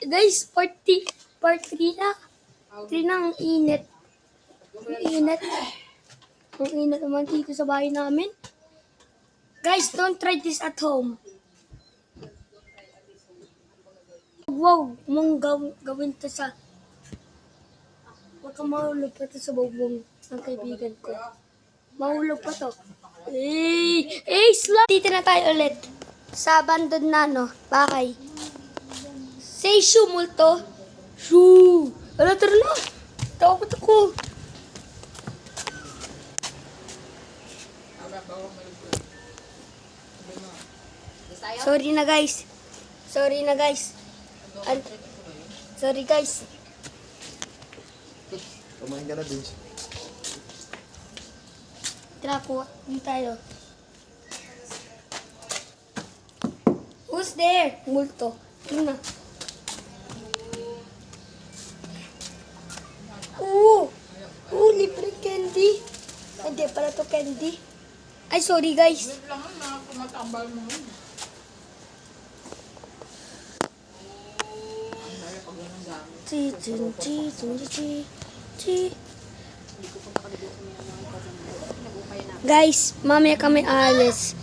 Guys, part 3 na. 3 na, ang init. Ang init. Ang init naman dito sa bahay namin. Guys, don't try this at home. Wow, mong gawin to sa... Huwag kang mahulog pa to sa bubong ng kaibigan ko. Mahulog pa to. Slow! Dito na tayo ulit. Sa abandoned na, bahay. Say shoo, multo. Shoo! Ala, tara na. Takot ako. Sorry na, guys. Sorry guys. Kumain ka na din. Tara po, dito tayo. Who's there? Multo. Ito na. Libre candy. Hindi pala to candy. Ay, sorry guys. Wait lang na, kumatambal mo. Guys, mamaya kami alis.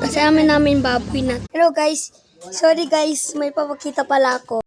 Kasi namin baboy na. Hello guys. Sorry guys, may papakita pala ako.